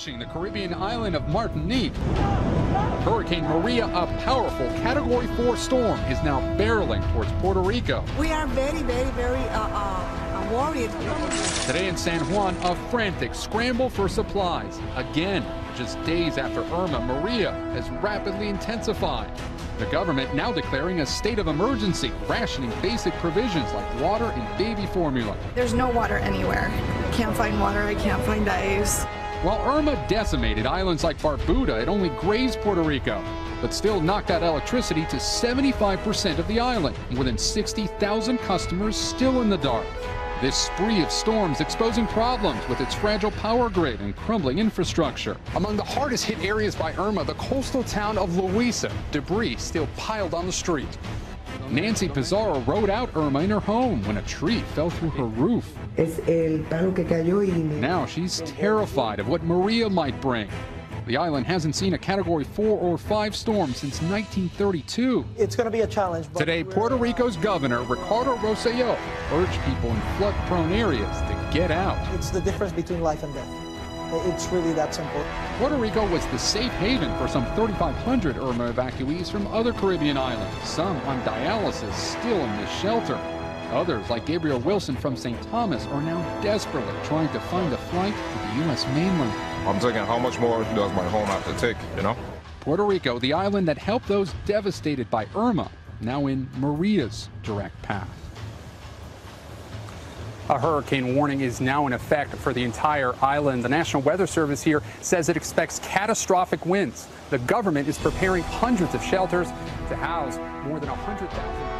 trashing the Caribbean island of Martinique. Hurricane Maria, a powerful Category 4 storm, is now barreling towards Puerto Rico. We are very worried. Today in San Juan, a frantic scramble for supplies. Again, just days after Irma, Maria has rapidly intensified. The government now declaring a state of emergency, rationing basic provisions like water and baby formula. There's no water anywhere. Can't find water, I can't find ice. While Irma decimated islands like Barbuda, it only grazed Puerto Rico, but still knocked out electricity to 75% of the island. More than 60,000 customers still in the dark. This spree of storms exposing problems with its fragile power grid and crumbling infrastructure. Among the hardest hit areas by Irma, the coastal town of Loíza. Debris still piled on the street. Nancy Pizarro rode out Irma in her home when a tree fell through her roof. Now she's terrified of what Maria might bring. The island hasn't seen a Category 4 or 5 storm since 1932. It's going to be a challenge. Today, Puerto Rico's governor, Ricardo Rosselló, urged people in flood-prone areas to get out. It's the difference between life and death. It's really that simple. Puerto Rico was the safe haven for some 3,500 Irma evacuees from other Caribbean islands, some on dialysis still in this shelter. Others, like Gabriel Wilson from St. Thomas, are now desperately trying to find a flight to the U.S. mainland. I'm thinking, how much more does my home have to take, you know? Puerto Rico, the island that helped those devastated by Irma, now in Maria's direct path. A hurricane warning is now in effect for the entire island. The National Weather Service here says it expects catastrophic winds. The government is preparing hundreds of shelters to house more than 100,000.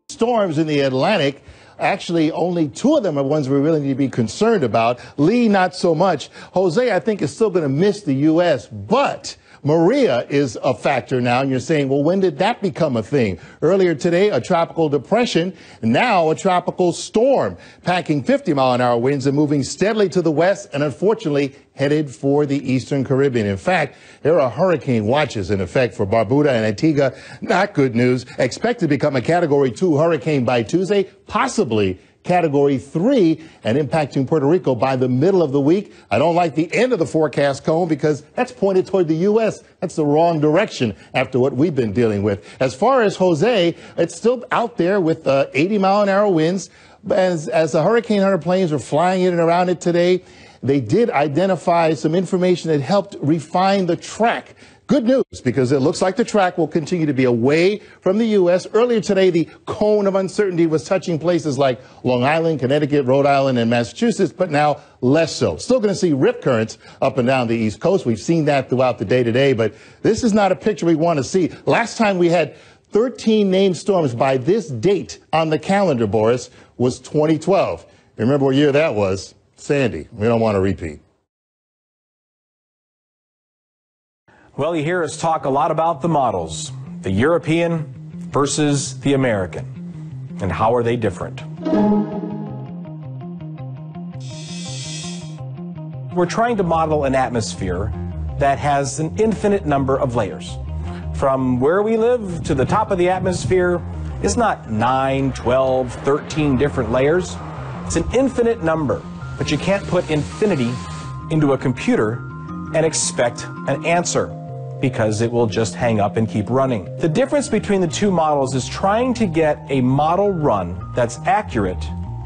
Storms in the Atlantic. Actually, only 2 of them are ones we really need to be concerned about. Lee, not so much. Jose, I think, is still going to miss the U.S., but Maria is a factor now, and you're saying, well, when did that become a thing? Earlier today, a tropical depression, now a tropical storm, packing 50-mile-an-hour winds and moving steadily to the west and, unfortunately, headed for the eastern Caribbean. In fact, there are hurricane watches in effect for Barbuda and Antigua. Not good news. Expected to become a Category 2 hurricane by Tuesday, possibly Category 3, and impacting Puerto Rico by the middle of the week. I don't like the end of the forecast cone because that's pointed toward the U.S. That's the wrong direction after what we've been dealing with. As far as Jose, it's still out there with 80-mile-an-hour winds. As the Hurricane Hunter planes were flying in and around it today, they did identify some information that helped refine the track. Good news, because it looks like the track will continue to be away from the U.S. Earlier today, the cone of uncertainty was touching places like Long Island, Connecticut, Rhode Island, and Massachusetts, but now less so. Still going to see rip currents up and down the East Coast. We've seen that throughout the day today, but this is not a picture we want to see. Last time we had 13 named storms by this date on the calendar, Boris, was 2012. You remember what year that was? Sandy. We don't want to repeat. Well, you hear us talk a lot about the models, the European versus the American, and how are they different? We're trying to model an atmosphere that has an infinite number of layers. From where we live to the top of the atmosphere is not 9, 12, 13 different layers. It's an infinite number, but you can't put infinity into a computer and expect an answer, because it will just hang up and keep running. The difference between the two models is trying to get a model run that's accurate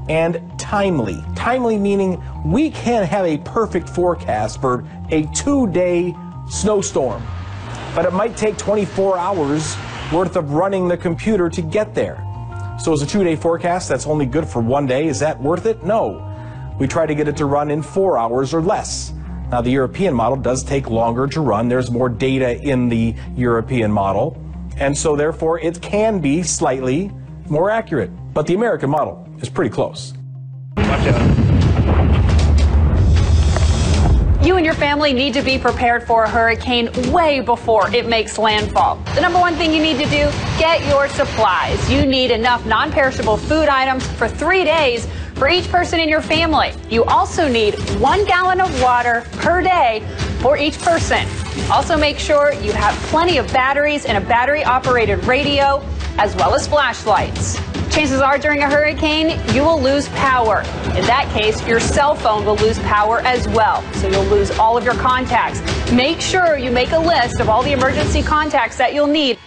and timely. Timely meaning we can't have a perfect forecast for a 2-day snowstorm, but it might take 24 hours worth of running the computer to get there. So as a 2-day forecast that's only good for 1 day, is that worth it? No. We try to get it to run in 4 hours or less. Now, the European model does take longer to run. There's more data in the European model, and so therefore it can be slightly more accurate. But the American model is pretty close. Watch out. You and your family need to be prepared for a hurricane way before it makes landfall. The number one thing you need to do, get your supplies. You need enough non-perishable food items for 3 days for each person in your family. You also need 1 gallon of water per day for each person. Also make sure you have plenty of batteries and a battery-operated radio, as well as flashlights. Chances are during a hurricane, you will lose power. In that case, your cell phone will lose power as well, so you'll lose all of your contacts. Make sure you make a list of all the emergency contacts that you'll need.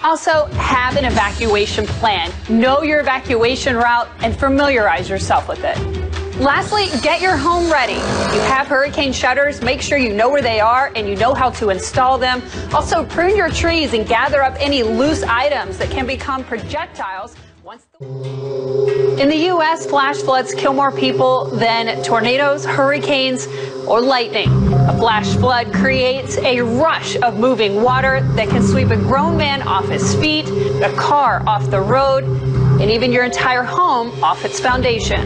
Also, have an evacuation plan. Know your evacuation route and familiarize yourself with it. Lastly, get your home ready. If you have hurricane shutters, make sure you know where they are and you know how to install them. Also, prune your trees and gather up any loose items that can become projectiles. In the U.S., flash floods kill more people than tornadoes, hurricanes, or lightning. A flash flood creates a rush of moving water that can sweep a grown man off his feet, a car off the road, and even your entire home off its foundation.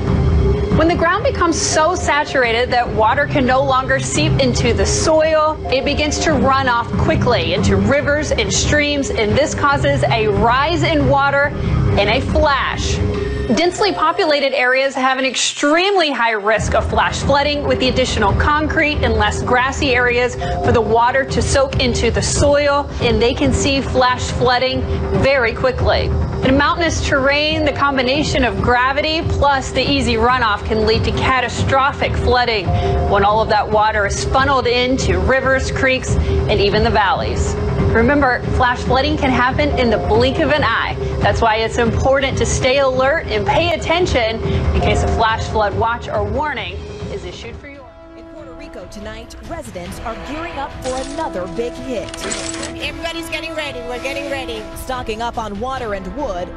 When the ground becomes so saturated that water can no longer seep into the soil, it begins to run off quickly into rivers and streams, and this causes a rise in water in a flash. Densely populated areas have an extremely high risk of flash flooding, with the additional concrete and less grassy areas for the water to soak into the soil, and they can see flash flooding very quickly. In mountainous terrain, the combination of gravity plus the easy runoff can lead to catastrophic flooding when all of that water is funneled into rivers, creeks, and even the valleys. Remember, flash flooding can happen in the blink of an eye. That's why it's important to stay alert and pay attention in case a flash flood watch or warning is issued for you. In Puerto Rico tonight, residents are gearing up for another big hit. Everybody's getting ready. We're getting ready. Stocking up on water and wood.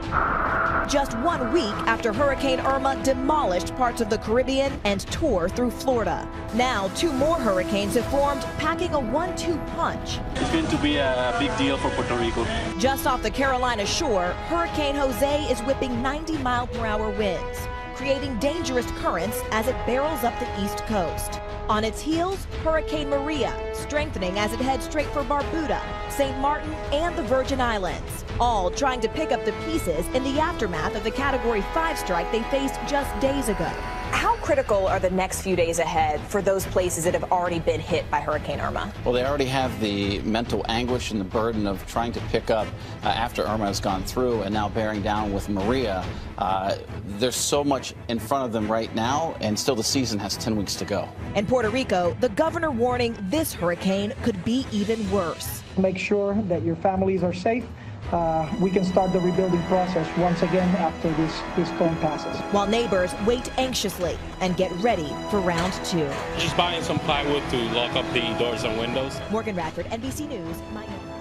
Just 1 week after Hurricane Irma demolished parts of the Caribbean and tore through Florida. Now 2 more hurricanes have formed, packing a 1-2 punch. It's going to be a big deal for Puerto Rico. Just off the Carolina shore, Hurricane Jose is whipping 90-mile-per-hour winds, creating dangerous currents as it barrels up the east coast. On its heels, Hurricane Maria, strengthening as it heads straight for Barbuda, St. Martin, and the Virgin Islands, all trying to pick up the pieces in the aftermath of the Category 5 strike they faced just days ago. How critical are the next few days ahead for those places that have already been hit by Hurricane Irma? Well, they already have the mental anguish and the burden of trying to pick up after Irma has gone through and now bearing down with Maria. There's so much in front of them right now, and still the season has 10 weeks to go. In Puerto Rico, the governor warning this hurricane could be even worse. Make sure that your families are safe. We can start the rebuilding process once again after this storm passes. While neighbors wait anxiously and get ready for round 2. Just buying some plywood to lock up the doors and windows. Morgan Radford, NBC News, Miami.